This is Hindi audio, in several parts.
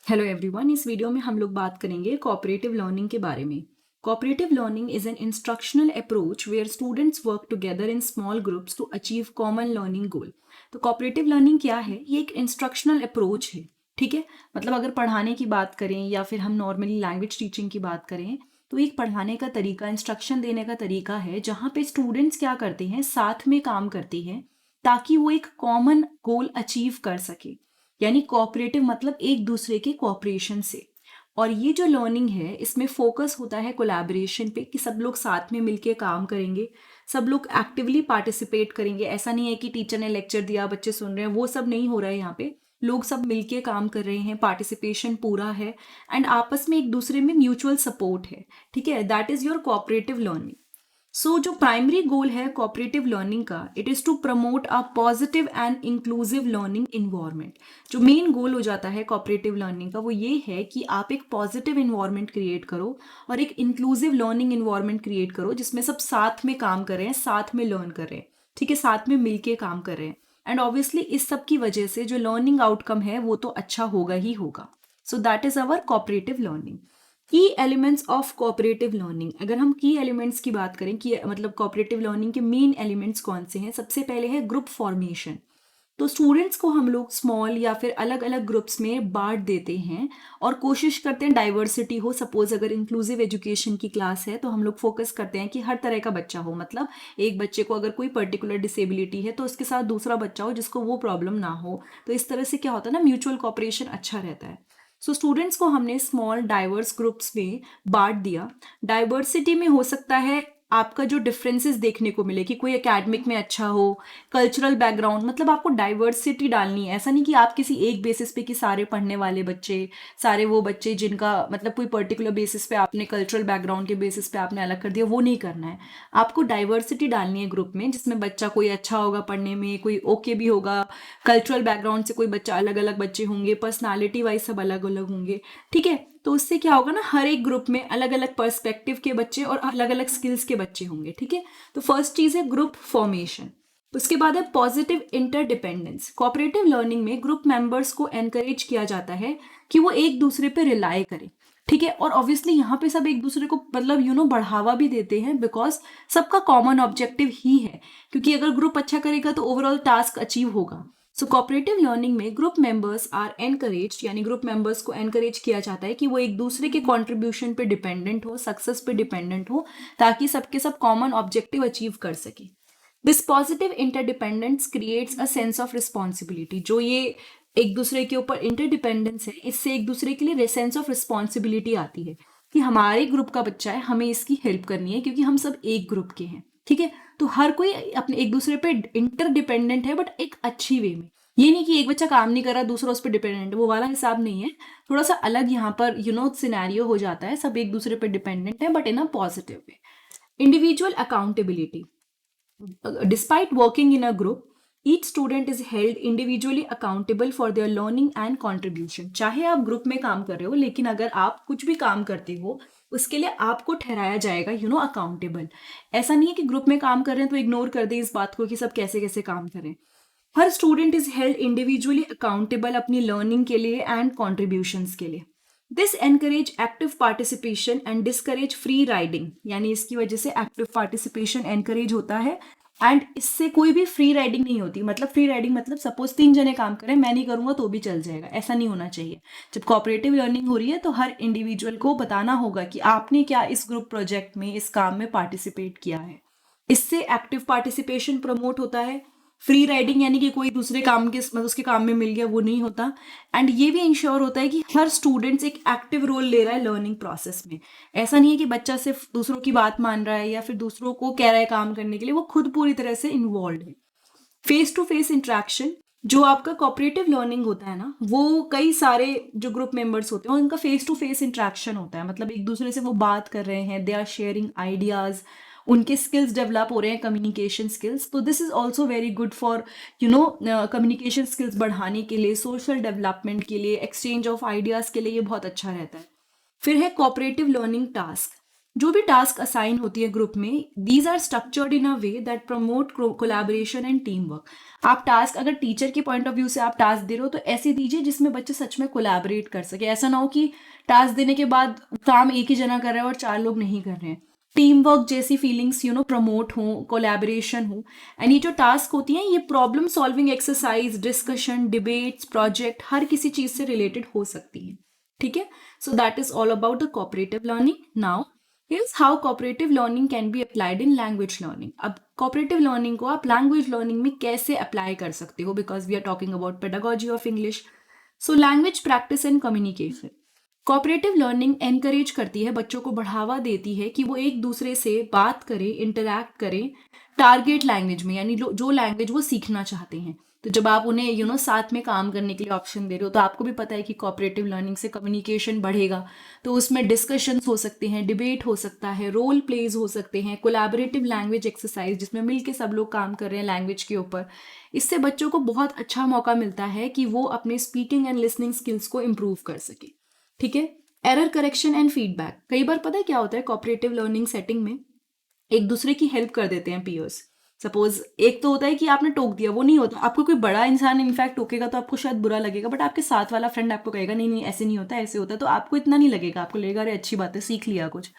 हेलो एवरीवन, इस वीडियो में हम लोग बात करेंगे कोऑपरेटिव लर्निंग के बारे में। Cooperative learning is an instructional approach where students work together in small groups to achieve common learning goal. तो कोऑपरेटिव लर्निंग क्या है? ये एक इंस्ट्रक्शनल अप्रोच है। ठीक है, मतलब अगर पढ़ाने की बात करें या फिर हम नॉर्मली लैंग्वेज टीचिंग की बात करें तो एक पढ़ाने का तरीका, इंस्ट्रक्शन देने का तरीका है जहाँ पे स्टूडेंट्स क्या करते हैं, साथ में काम करते हैं ताकि वो एक कॉमन गोल अचीव कर सके। यानी कोऑपरेटिव मतलब एक दूसरे के कोऑपरेशन से। और ये जो लर्निंग है इसमें फोकस होता है कोलैबोरेशन पे कि सब लोग साथ में मिलके काम करेंगे, सब लोग एक्टिवली पार्टिसिपेट करेंगे। ऐसा नहीं है कि टीचर ने लेक्चर दिया, बच्चे सुन रहे हैं, वो सब नहीं हो रहा है यहाँ पे। लोग सब मिलके काम कर रहे हैं, पार्टिसिपेशन पूरा है एंड आपस में एक दूसरे में म्यूचुअल सपोर्ट है। ठीक है, that is your cooperative learning. So जो प्राइमरी गोल है कोऑपरेटिव लर्निंग का, it is to promote a positive and inclusive learning environment. जो मेन गोल हो जाता है कोऑपरेटिव लर्निंग का वो ये है कि आप एक पॉजिटिव इन्वायरमेंट क्रिएट करो और एक इंक्लूसिव लर्निंग इन्वायरमेंट क्रिएट करो जिसमें सब साथ में काम कर रहे हैं, साथ में लर्न कर रहे हैं। ठीक है, साथ में मिलके काम कर रहे हैं एंड ऑब्वियसली इस सब की वजह से जो लर्निंग आउटकम है वो तो अच्छा होगा ही होगा। सो that is our cooperative learning. की एलिमेंट्स ऑफ कोऑपरेटिव लर्निंग, अगर हम की एलिमेंट्स की बात करें कि मतलब कोऑपरेटिव लर्निंग के मेन एलिमेंट्स कौन से हैं, सबसे पहले है ग्रुप फॉर्मेशन। तो स्टूडेंट्स को हम लोग स्मॉल या फिर अलग अलग ग्रुप्स में बांट देते हैं और कोशिश करते हैं डाइवर्सिटी हो। सपोज अगर इंक्लूसिव एजुकेशन की क्लास है तो हम लोग फोकस करते हैं कि हर तरह का बच्चा हो, मतलब एक बच्चे को अगर कोई पर्टिकुलर डिसेबिलिटी है तो उसके साथ दूसरा बच्चा हो जिसको वो प्रॉब्लम ना हो। तो इस तरह से क्या होता है ना, म्यूचुअल कॉपरेशन अच्छा रहता है। सो स्टूडेंट्स को हमने स्मॉल डाइवर्स ग्रुप्स में बांट दिया। डाइवर्सिटी में हो सकता है आपका जो डिफरेंसेस देखने को मिले कि कोई एकेडमिक में अच्छा हो, कल्चरल बैकग्राउंड, मतलब आपको डाइवर्सिटी डालनी है। ऐसा नहीं कि आप किसी एक बेसिस पे कि सारे पढ़ने वाले बच्चे, सारे वो बच्चे जिनका मतलब कोई पर्टिकुलर बेसिस पे आपने कल्चरल बैकग्राउंड के बेसिस पे आपने अलग कर दिया, वो नहीं करना है। आपको डाइवर्सिटी डालनी है ग्रुप में जिसमें बच्चा कोई अच्छा होगा पढ़ने में, कोई ओके भी होगा, कल्चरल बैकग्राउंड से कोई बच्चा, अलग अलग बच्चे होंगे, पर्सनालिटी वाइज सब अलग अलग होंगे। ठीक है, तो उससे क्या होगा ना, हर एक ग्रुप में अलग अलग पर्सपेक्टिव के बच्चे और अलग अलग स्किल्स के बच्चे होंगे। ठीक है, तो फर्स्ट चीज है ग्रुप फॉर्मेशन। उसके बाद है पॉजिटिव इंटरडिपेंडेंस। कोऑपरेटिव लर्निंग में ग्रुप मेंबर्स को एनकरेज किया जाता है कि वो एक दूसरे पे रिलाई करें। ठीक है, और ऑब्वियसली यहाँ पे सब एक दूसरे को मतलब बढ़ावा भी देते हैं बिकॉज सबका कॉमन ऑब्जेक्टिव ही है, क्योंकि अगर ग्रुप अच्छा करेगा तो ओवरऑल टास्क अचीव होगा। सो कोऑपरेटिव लर्निंग में ग्रुप मेंबर्स आर एनकरेज, यानी ग्रुप मेंबर्स को एनकरेज किया जाता है कि वो एक दूसरे के कंट्रीब्यूशन पे डिपेंडेंट हो, सक्सेस पे डिपेंडेंट हो, ताकि सबके सब कॉमन ऑब्जेक्टिव अचीव कर सके। This positive interdependence creates a sense of responsibility. जो ये एक दूसरे के ऊपर इंटरडिपेंडेंस है, इससे एक दूसरे के लिए सेंस ऑफ रिस्पॉन्सिबिलिटी आती है कि हमारे ग्रुप का बच्चा है, हमें इसकी हेल्प करनी है क्योंकि हम सब एक ग्रुप के हैं। ठीक है, तो हर कोई अपने एक दूसरे पे इंटरडिपेंडेंट है, बट एक अच्छी वे में। ये नहीं कि एक बच्चा काम नहीं कर रहा दूसरा उस पर डिपेंडेंट, वो वाला हिसाब नहीं है। थोड़ा सा अलग यहाँ पर सिनेरियो हो जाता है, सब एक दूसरे पे डिपेंडेंट है but in a positive way. Individual accountability. Despite working in a group, each student is held individually accountable for their learning and contribution. चाहे आप ग्रुप में काम कर रहे हो, लेकिन अगर आप कुछ भी काम करते हो उसके लिए आपको ठहराया जाएगा अकाउंटेबल। ऐसा नहीं है कि ग्रुप में काम कर रहे हैं तो इग्नोर कर दे इस बात को कि सब कैसे कैसे काम करें। हर student is held individually accountable अपनी लर्निंग के लिए एंड कॉन्ट्रीब्यूशंस के लिए। This encourage active participation and discourage free riding, यानी इसकी वजह से एक्टिव पार्टिसिपेशन एनकरेज होता है एंड इससे कोई भी फ्री राइडिंग नहीं होती। मतलब फ्री राइडिंग मतलब सपोज 3 जने काम करें, मैं नहीं करूंगा तो भी चल जाएगा, ऐसा नहीं होना चाहिए। जब कोऑपरेटिव लर्निंग हो रही है तो हर इंडिविजुअल को बताना होगा कि आपने क्या इस ग्रुप प्रोजेक्ट में, इस काम में पार्टिसिपेट किया है। इससे एक्टिव पार्टिसिपेशन प्रमोट होता है। फ्री राइडिंग यानी कि कोई दूसरे काम के मतलब उसके काम में मिल गया वो नहीं होता। एंड ये भी इंश्योर होता है कि हर स्टूडेंट्स एक एक्टिव रोल ले रहा है लर्निंग प्रोसेस में। ऐसा नहीं है कि बच्चा सिर्फ दूसरों की बात मान रहा है या फिर दूसरों को कह रहा है काम करने के लिए, वो खुद पूरी तरह से इन्वॉल्व है। फेस टू फेस इंट्रैक्शन, जो आपका कोऑपरेटिव लर्निंग होता है ना, वो कई सारे जो ग्रुप मेंबर्स होते हैं उनका फेस टू फेस इंट्रैक्शन होता है। मतलब एक दूसरे से वो बात कर रहे हैं, दे आर शेयरिंग आइडियाज, उनके स्किल्स डेवलप हो रहे हैं, कम्युनिकेशन स्किल्स। तो this is also very good for communication skills बढ़ाने के लिए, सोशल डेवलपमेंट के लिए, एक्सचेंज ऑफ आइडियाज के लिए ये बहुत अच्छा रहता है। फिर है कोऑपरेटिव लर्निंग टास्क। जो भी टास्क असाइन होती है ग्रुप में, these are structured in a way that promote collaboration and team work. आप टास्क, अगर टीचर के पॉइंट ऑफ व्यू से आप टास्क दे रहे हो तो ऐसे दीजिए जिसमें बच्चे सच में कोलैबोरेट कर सके। ऐसा ना हो कि टास्क देने के बाद काम एक ही जना कर रहा है और 4 लोग नहीं कर रहे हैं। टीम वर्क जैसी फीलिंग्स प्रमोट हो, कोलैबोरेशन हो। एंड ये जो टास्क होती हैं, ये problem solving exercise, discussion, debates, project, हर किसी चीज से रिलेटेड हो सकती है। ठीक है, so that is all about the cooperative learning. Now here's how cooperative learning can be applied in language learning। अब cooperative learning को आप language learning में कैसे अप्लाई कर सकते हो, because we are talking about pedagogy of English। so language practice and communication। cooperative learning encourage करती है, बच्चों को बढ़ावा देती है कि वो एक दूसरे से बात करें, इंटरैक्ट करें टारगेट लैंग्वेज में, यानी जो लैंग्वेज वो सीखना चाहते हैं। तो जब आप उन्हें साथ में काम करने के लिए ऑप्शन दे रहे हो, तो आपको भी पता है कि कोऑपरेटिव लर्निंग से कम्युनिकेशन बढ़ेगा। तो उसमें डिस्कशंस हो सकते हैं, डिबेट हो सकता है, रोल प्लेज हो सकते हैं, कोलैबोरेटिव लैंग्वेज एक्सरसाइज जिसमें मिलके सब लोग काम कर रहे हैं लैंग्वेज के ऊपर। इससे बच्चों को बहुत अच्छा मौका मिलता है कि वो अपने स्पीकिंग एंड लिसनिंग स्किल्स को इम्प्रूव कर सके। ठीक है, एरर करेक्शन एंड फीडबैक। कई बार पता है क्या होता है, कोऑपरेटिव लर्निंग सेटिंग में एक दूसरे की हेल्प कर देते हैं पीयर्स। सपोज एक तो होता है कि आपने टोक दिया, वो नहीं होता, आपको कोई बड़ा इंसान इनफैक्ट टोकेगा तो आपको शायद बुरा लगेगा, बट आपके साथ वाला फ्रेंड आपको कहेगा नहीं नहीं ऐसे नहीं होता, ऐसे होता है, तो आपको इतना नहीं लगेगा, आपको लगेगा अरे अच्छी बात है, सीख लिया कुछ।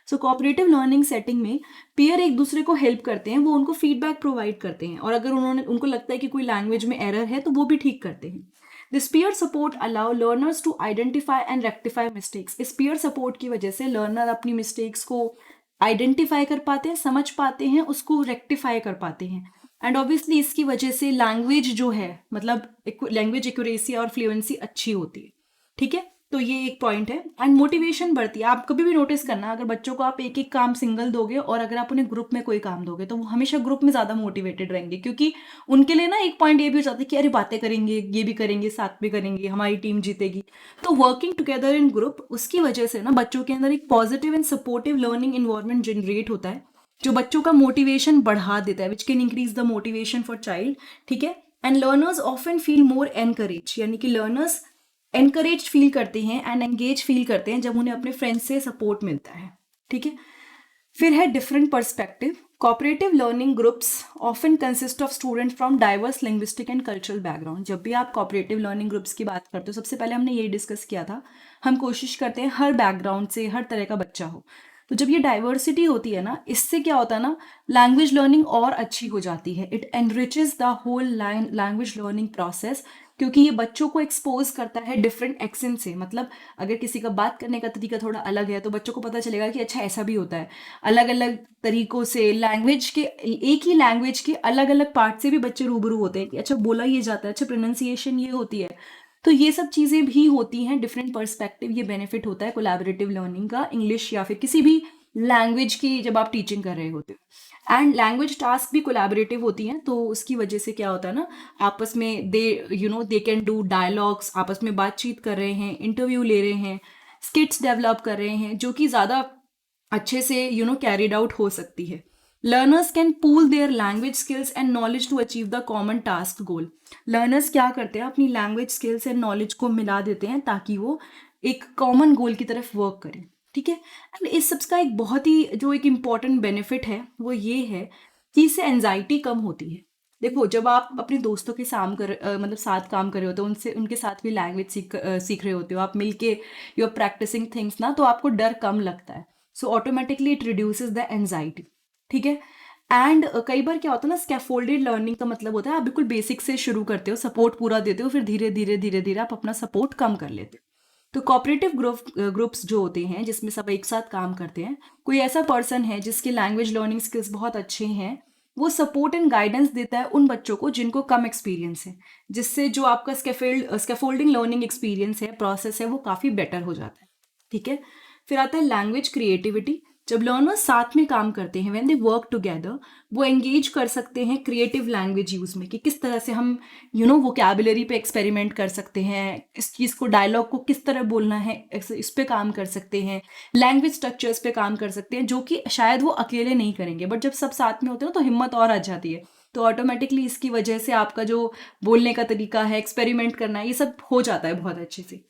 सो कोऑपरेटिव लर्निंग सेटिंग में पीयर एक दूसरे को हेल्प करते हैं, वो उनको फीडबैक प्रोवाइड करते हैं, और अगर उनको लगता है कि कोई लैंग्वेज में एरर है तो वो भी ठीक करते हैं। This peer support allow learners to identify and rectify mistakes. इस पीयर सपोर्ट की वजह से लर्नर अपनी मिस्टेक्स को आइडेंटिफाई कर पाते हैं, समझ पाते हैं, उसको रेक्टिफाई कर पाते हैं। एंड ऑब्वियसली इसकी वजह से लैंग्वेज जो है, मतलब लैंग्वेज एक्यूरेसी और फ्लुएंसी अच्छी होती है। ठीक है, तो ये एक पॉइंट है। एंड मोटिवेशन बढ़ती है। आप कभी भी नोटिस करना, अगर बच्चों को आप एक एक काम सिंगल दोगे और अगर आप उन्हें ग्रुप में कोई काम दोगे तो वो हमेशा ग्रुप में ज़्यादा मोटिवेटेड रहेंगे, क्योंकि उनके लिए ना एक पॉइंट ये भी हो जाता है कि अरे बातें करेंगे, ये भी करेंगे, साथ में करेंगे, हमारी टीम जीतेगी। तो वर्किंग टुगेदर इन ग्रुप, उसकी वजह से ना बच्चों के अंदर एक positive and supportive learning environment generate होता है, जो बच्चों का मोटिवेशन बढ़ा देता है, which can increase the motivation for child. ठीक है, and learners often feel more encourage, यानी कि लर्नर्स एनकरेज फील करते हैं एंड एंगेज फील करते हैं जब उन्हें अपने फ्रेंड्स से सपोर्ट मिलता है। ठीक है, फिर है different perspective. Cooperative learning groups often consist of students from diverse linguistic and cultural background. जब भी आप कोऑपरेटिव लर्निंग ग्रुप्स की बात करते हो, सबसे पहले हमने यही डिस्कस किया था, हम कोशिश करते हैं हर बैकग्राउंड से, हर तरह का बच्चा हो। तो जब ये डाइवर्सिटी होती है ना, इससे क्या होता है ना, लैंग्वेज लर्निंग और अच्छी हो जाती है। It enriches the whole language learning process, क्योंकि ये बच्चों को एक्सपोज करता है डिफरेंट एक्सेंट से। मतलब अगर किसी का बात करने का तरीका थोड़ा अलग है तो बच्चों को पता चलेगा कि अच्छा ऐसा भी होता है। अलग अलग तरीकों से लैंग्वेज के, एक ही लैंग्वेज के अलग अलग पार्ट से भी बच्चे रूबरू होते हैं कि अच्छा बोला ये जाता है, अच्छा प्रोनाउंसिएशन ये होती है। तो ये सब चीज़ें भी होती हैं, डिफरेंट पर्सपेक्टिव, ये बेनिफिट होता है कोलैबोरेटिव लर्निंग का, इंग्लिश या फिर किसी भी लैंग्वेज की जब आप टीचिंग कर रहे होते हो। एंड लैंग्वेज टास्क भी कोलैबोरेटिव होती हैं, तो उसकी वजह से क्या होता है ना, आपस में दे कैन डू डायलॉग्स, आपस में बातचीत कर रहे हैं, इंटरव्यू ले रहे हैं, स्किट्स डेवलप कर रहे हैं, जो कि ज़्यादा अच्छे से कैरिड आउट हो सकती है। Learners can pool their language skills and knowledge to achieve the common task goal. Learners क्या करते हैं, अपनी लैंग्वेज स्किल्स एंड नॉलेज को मिला देते हैं ताकि वो एक कॉमन गोल की तरफ वर्क करें। ठीक है, एंड इस सब का एक बहुत ही जो एक इम्पॉर्टेंट बेनिफिट है वो ये है कि इससे एंजाइटी कम होती है। देखो, जब आप अपने दोस्तों के मतलब साथ काम कर रहे होते हो, उनके साथ भी लैंग्वेज सीख रहे होते हो, आप मिलके यू आर प्रैक्टिसिंग थिंग्स ना, तो आपको डर कम लगता है। So automatically it reduces the anxiety. ठीक है, एंड कई बार क्या होता है ना, स्कैफोल्डेड लर्निंग का मतलब होता है आप बिल्कुल बेसिक से शुरू करते हो, सपोर्ट पूरा देते हो, फिर धीरे धीरे धीरे धीरे आप अपना सपोर्ट कम कर लेते हो। तो कोऑपरेटिव ग्रुप्स जो होते हैं जिसमें सब एक साथ काम करते हैं, कोई ऐसा पर्सन है जिसके लैंग्वेज लर्निंग स्किल्स बहुत अच्छे हैं, वो सपोर्ट एंड गाइडेंस देता है उन बच्चों को जिनको कम एक्सपीरियंस है, जिससे जो आपका स्कैफोल्डिंग लर्निंग एक्सपीरियंस है, प्रोसेस है, वो काफ़ी बेटर हो जाता है। ठीक है, फिर आता है लैंग्वेज क्रिएटिविटी। जब लर्नर्स साथ में काम करते हैं, व्हेन दे वर्क टुगेदर, वो एंगेज कर सकते हैं क्रिएटिव लैंग्वेज यूज में, कि किस तरह से हम वोकैबुलरी पे एक्सपेरिमेंट कर सकते हैं, इस चीज़ को, डायलॉग को किस तरह बोलना है, इस पे काम कर सकते हैं, लैंग्वेज स्ट्रक्चर्स पे काम कर सकते हैं, जो कि शायद वो अकेले नहीं करेंगे, बट जब सब साथ में होते हैं तो हिम्मत और आ जाती है। तो ऑटोमेटिकली इसकी वजह से आपका जो बोलने का तरीका है, एक्सपेरिमेंट करना है, ये सब हो जाता है बहुत अच्छे से।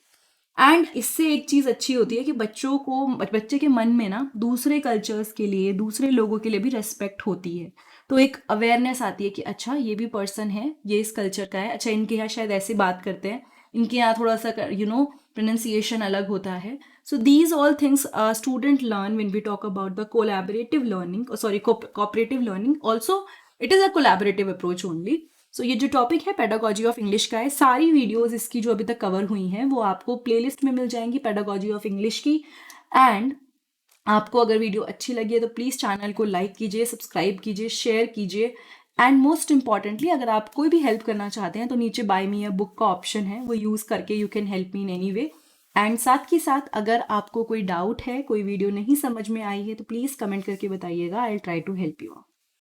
एंड इससे एक चीज़ अच्छी होती है कि बच्चे के मन में ना दूसरे कल्चर्स के लिए, दूसरे लोगों के लिए भी रेस्पेक्ट होती है। तो एक अवेयरनेस आती है कि अच्छा ये भी पर्सन है, ये इस कल्चर का है, अच्छा इनके यहाँ शायद ऐसे बात करते हैं, इनके यहाँ थोड़ा सा प्रोनाउंसिएशन अलग होता है। So these all things student learn when we talk about the collaborative learning, cooperative learning. Also, it is a collaborative approach only. So ये जो टॉपिक है पेडागोजी ऑफ इंग्लिश का है, सारी वीडियोस इसकी जो अभी तक कवर हुई हैं वो आपको प्लेलिस्ट में मिल जाएंगी पेडागोजी ऑफ इंग्लिश की। एंड आपको अगर वीडियो अच्छी लगी है तो प्लीज़ चैनल को लाइक कीजिए, सब्सक्राइब कीजिए, शेयर कीजिए। एंड मोस्ट इंपॉर्टेंटली अगर आप कोई भी हेल्प करना चाहते हैं तो नीचे बाय मी अ बुक का ऑप्शन है, वो यूज़ करके you can help me in any way. And साथ ही साथ अगर आपको कोई डाउट है, कोई वीडियो नहीं समझ में आई है तो प्लीज़ कमेंट करके बताइएगा, I will try to help you.